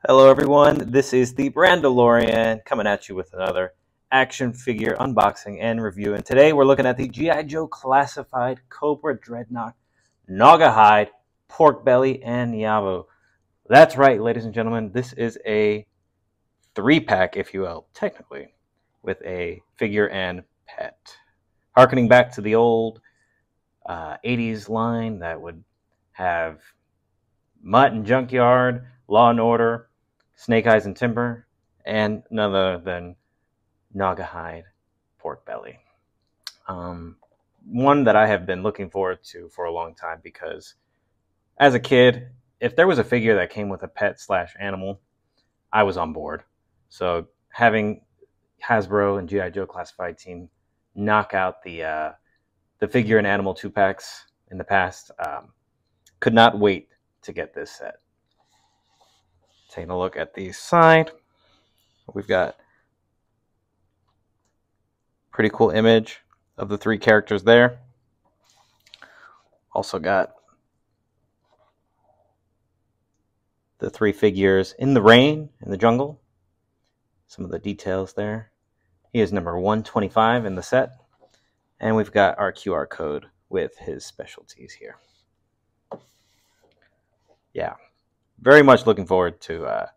Hello everyone, this is the Brandalorian coming at you with another action figure unboxing and review. And today we're looking at the G.I. Joe Classified Cobra Dreadnok, Gnawgahyde, Porkbelly, and Yobbo. That's right, ladies and gentlemen, this is a 3-pack, if you will, technically, with a figure and pet. Harkening back to the old 80s line that would have Mutt and Junkyard, Law and Order, Snake Eyes and Timber, and none other than Gnawgahyde, Porkbelly. One that I have been looking forward to for a long time because as a kid, if there was a figure that came with a pet / animal, I was on board. So having Hasbro and G.I. Joe Classified team knock out the figure and animal 2-packs in the past, could not wait to get this set. Taking a look at the side, we've got pretty cool image of the 3 characters there. Also got the 3 figures in the rain, in the jungle. Some of the details there. He is number 125 in the set. And we've got our QR code with his specialties here. Yeah, very much looking forward to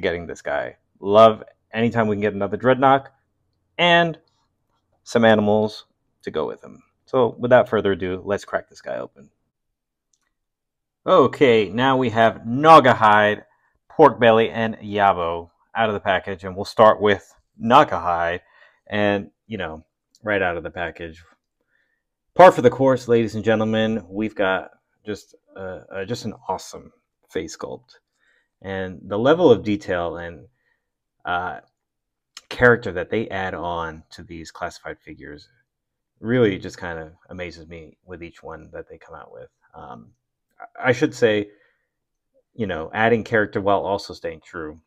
getting this guy. Love anytime we can get another Dreadnok and some animals to go with him. So without further ado, let's crack this guy open. Okay, now we have Gnawgahyde, Porkbelly, and Yobbo out of the package, and we'll start with Gnawgahyde. And right out of the package, par for the course, ladies and gentlemen. We've got just an awesome face sculpt, and the level of detail and character that they add on to these classified figures really just kind of amazes me with each one that they come out with. I should say, adding character while also staying true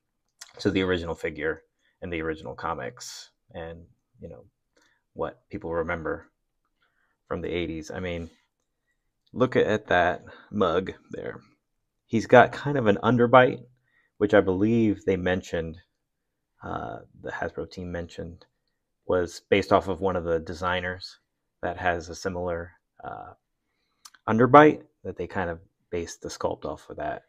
to the original figure and the original comics, and what people remember from the 80s. I mean, look at that mug there. He's got kind of an underbite, which I believe they mentioned, the Hasbro team mentioned, was based off of one of the designers that has a similar underbite, that they kind of based the sculpt off of that.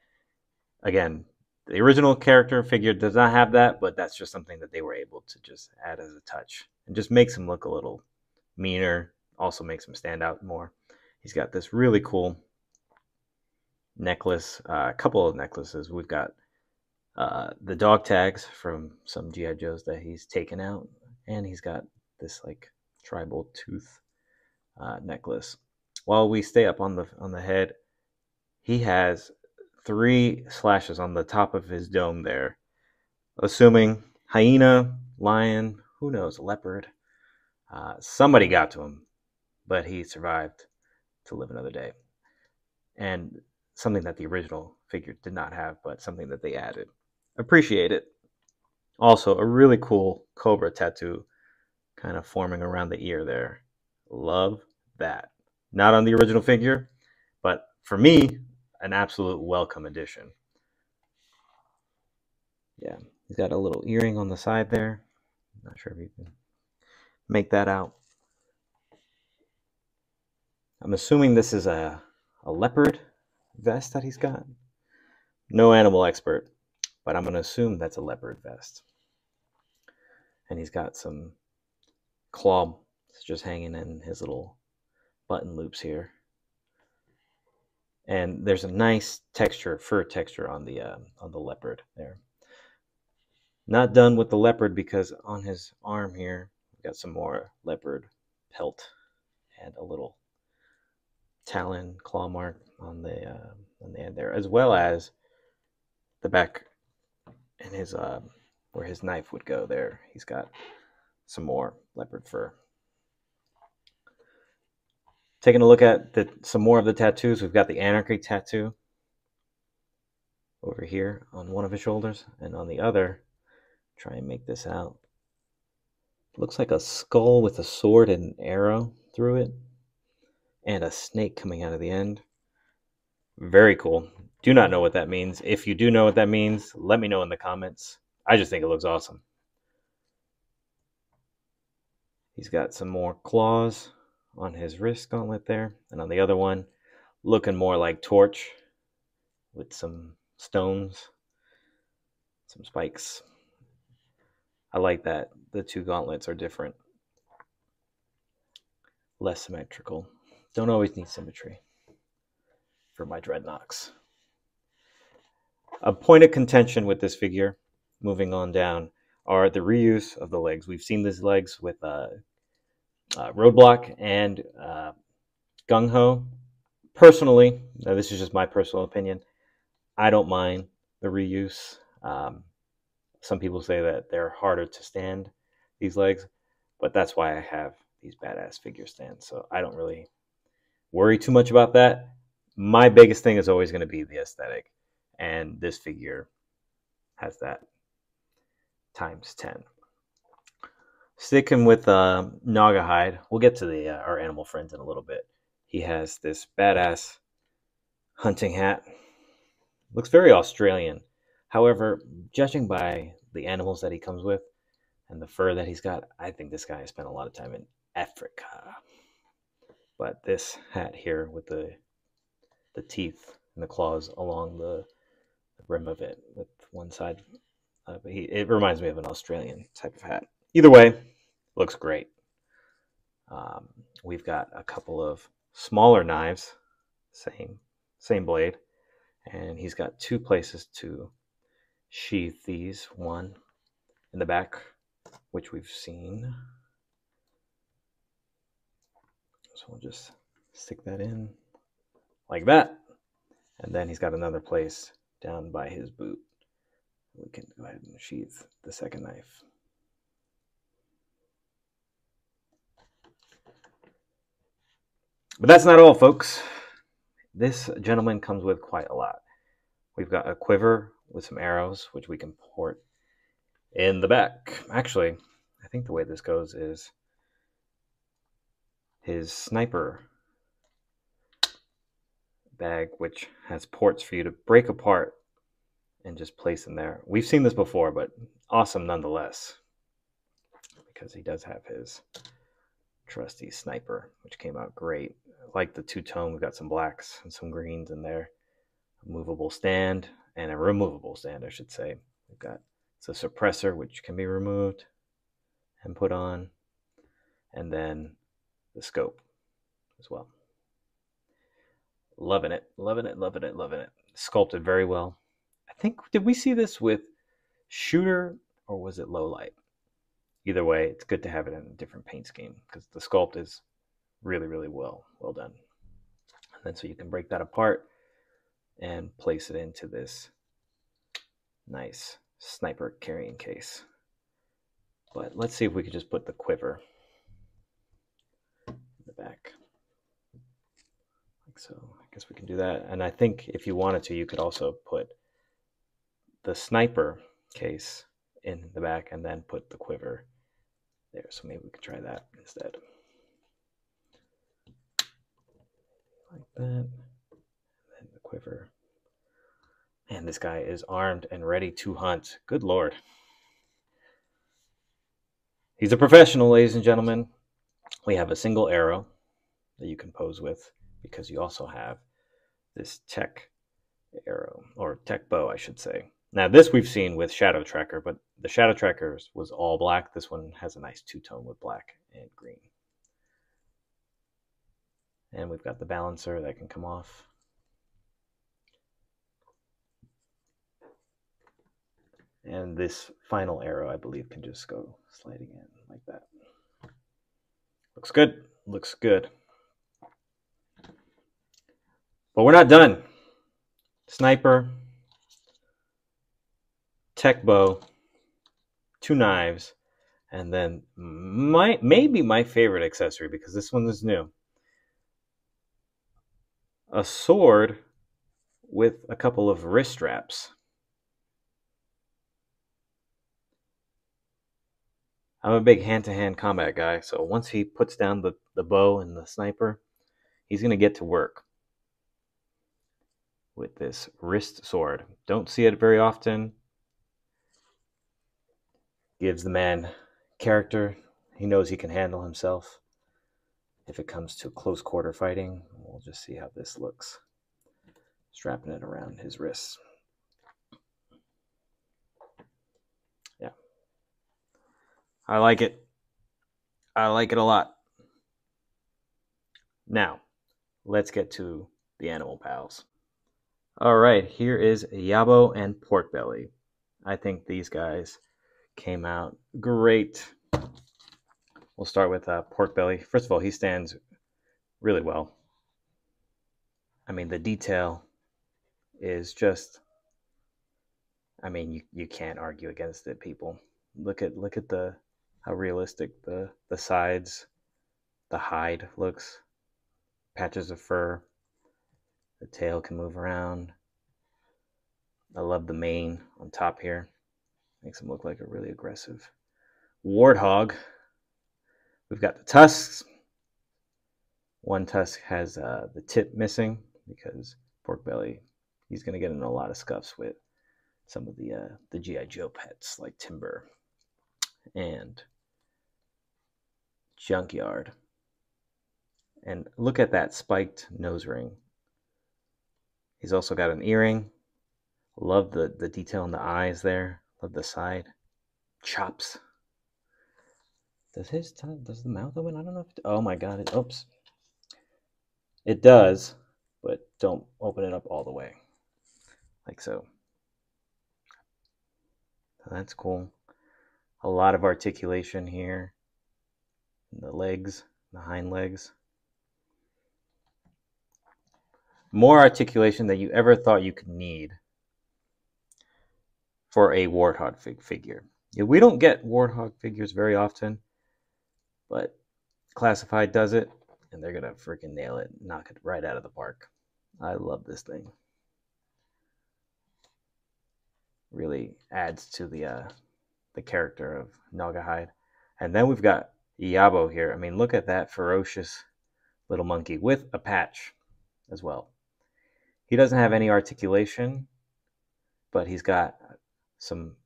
Again, the original character figure does not have that, but that's just something that they were able to just add as a touch. And just makes him look a little meaner, also makes him stand out more. He's got this really cool necklace, a couple of necklaces. We've got the dog tags from some G.I. Joes that he's taken out, and he's got this like tribal tooth necklace. While we stay up on the head, he has 3 slashes on the top of his dome there. Assuming hyena, lion, who knows, leopard. Somebody got to him, but he survived to live another day. And something that the original figure did not have, but something that they added. Appreciate it. Also, a really cool cobra tattoo kind of forming around the ear there. Love that. Not on the original figure, but for me, an absolute welcome addition. Yeah, he's got a little earring on the side there. Not sure if you can make that out. I'm assuming this is a leopard vest that he's got. No animal expert, but I'm going to assume that's a leopard vest. And he's got some claw just hanging in his little button loops here. And there's a nice texture, fur texture on the leopard there. Not done with the leopard, because on his arm here, we've got some more leopard pelt and a little talon claw mark on the end there, as well as the back and his where his knife would go there. He's got some more leopard fur. Taking a look at some more of the tattoos, we've got the Anarchy tattoo over here on one of his shoulders, and on the other, try and make this out. Looks like a skull with a sword and an arrow through it, and a snake coming out of the end. Very cool. Do not know what that means. If you do know what that means, let me know in the comments. I just think it looks awesome. He's got some more claws on his wrist gauntlet there. And on the other one, looking more like Torch with some stones, some spikes. I like that the two gauntlets are different. Less symmetrical. Don't always need symmetry for my Dreadnoks. A point of contention with this figure, moving on down, are the reuse of the legs. We've seen these legs with Roadblock and Gung Ho. Personally, now this is just my personal opinion, I don't mind the reuse. Some people say that they're harder to stand, these legs, but that's why I have these badass figure stands. So I don't really worry too much about that. My biggest thing is always going to be the aesthetic, and this figure has that times 10. Sticking with Gnawgahyde, we'll get to our animal friends in a little bit. He has this badass hunting hat. Looks very Australian. However, judging by the animals that he comes with and the fur that he's got, I think this guy has spent a lot of time in Africa. But this hat here with the teeth and the claws along the rim of it with one side, it reminds me of an Australian type of hat. Either way, looks great. We've got a couple of smaller knives, same blade, and he's got two places to sheath these. One in the back, which we've seen. So we'll just stick that in like that. And then he's got another place down by his boot. We can go ahead and sheath the second knife. But that's not all, folks. This gentleman comes with quite a lot. We've got a quiver with some arrows, which we can port in the back. Actually, I think the way this goes is his sniper bag, which has ports for you to break apart and just place in there. We've seen this before, but awesome nonetheless, because he does have his trusty sniper, which came out great. I like the two-tone. We've got some blacks and some greens in there. A movable stand and a removable stand, I should say. We've got a suppressor, which can be removed and put on, and then the scope as well. Loving it, loving it, loving it, loving it. Sculpted very well. I think, did we see this with Shooter or was it Low Light? Either way, it's good to have it in a different paint scheme because the sculpt is really, really well done. And then so you can break that apart and place it into this nice sniper carrying case. But let's see if we could just put the quiver in the back. Like so. I guess we can do that. And I think if you wanted to, you could also put the sniper case in the back and then put the quiver there. So maybe we could try that instead. Like that. And then the quiver. Man, this guy is armed and ready to hunt. Good Lord. He's a professional, ladies and gentlemen. We have a single arrow that you can pose with because you also have this tech arrow, or tech bow, I should say. Now, this we've seen with Shadow Tracker, but the Shadow Tracker was all black. This one has a nice two-tone with black and green. And we've got the balancer that can come off. And this final arrow, I believe, can just go sliding in like that. Looks good. Looks good. But we're not done. Sniper, tech bow, two knives, and then maybe my favorite accessory, because this one is new. A sword with a couple of wrist straps. I'm a big hand-to-hand combat guy, so once he puts down the bow and the sniper, he's going to get to work. with this wrist sword. Don't see it very often. Gives the man character. He knows he can handle himself. If it comes to close quarter fighting, we'll just see how this looks. Strapping it around his wrists. Yeah. I like it. I like it a lot. Now, let's get to the animal pals. All right, here is Yobbo and Porkbelly. I think these guys came out great. We'll start with Porkbelly. First of all, he stands really well. I mean, the detail is just, I mean, you can't argue against it, people. Look at the how realistic the sides, the hide looks. Patches of fur. The tail can move around. I love the mane on top here. Makes him look like a really aggressive warthog. We've got the tusks. One tusk has the tip missing because Porkbelly, he's going to get in a lot of scuffs with some of the G.I. Joe pets like Timber and Junkyard. And look at that spiked nose ring. He's also got an earring. Love the detail in the eyes there. Love the side. Chops. Does the mouth open? I don't know if oh my god, oops. It does, but don't open it up all the way. Like so. So that's cool. A lot of articulation here. The legs, the hind legs. More articulation than you ever thought you could need for a warthog figure. Yeah, we don't get warthog figures very often, but Classified does it, and they're gonna freaking nail it, knock it right out of the park. I love this thing. Really adds to the character of Gnawgahyde. And then we've got Yobbo here. I mean, look at that ferocious little monkey with a patch as well. He doesn't have any articulation, but he's got some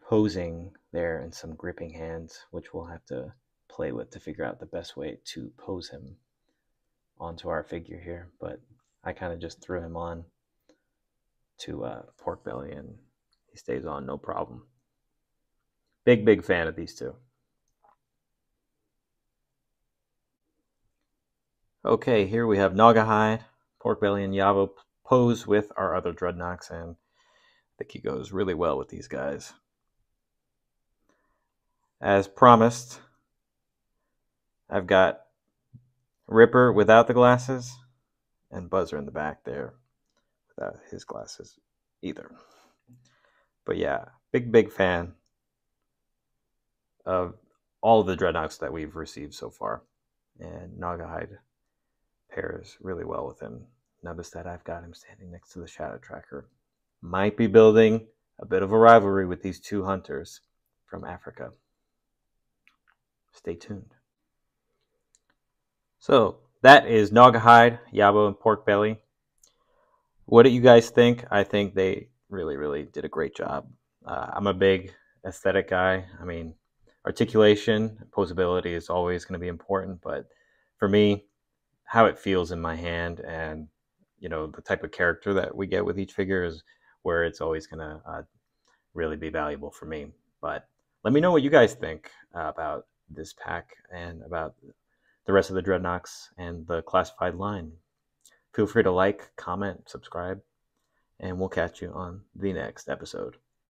posing there and some gripping hands, which we'll have to play with to figure out the best way to pose him onto our figure here. But I kind of just threw him on to Porkbelly, and he stays on no problem. Big fan of these two. Okay, here we have Gnawgahyde, Porkbelly, and Yobbo pose with our other Dreadnoks, and I think he goes really well with these guys. As promised, I've got Ripper without the glasses and Buzzer in the back there without his glasses either. But yeah, big fan of all of the Dreadnoks that we've received so far, and Gnawgahyde pairs really well with him. Notice that I've got him standing next to the Shadow Tracker. Might be building a bit of a rivalry with these two hunters from Africa. Stay tuned. So that is Gnawgahyde, Yobbo, and Porkbelly. What do you guys think? I think they really did a great job. I'm a big aesthetic guy. I mean, articulation, posability is always going to be important, but for me, how it feels in my hand and the type of character that we get with each figure is where it's always going to really be valuable for me. But let me know what you guys think about this pack and about the rest of the Dreadnoks and the Classified line. Feel free to like, comment, subscribe, and we'll catch you on the next episode.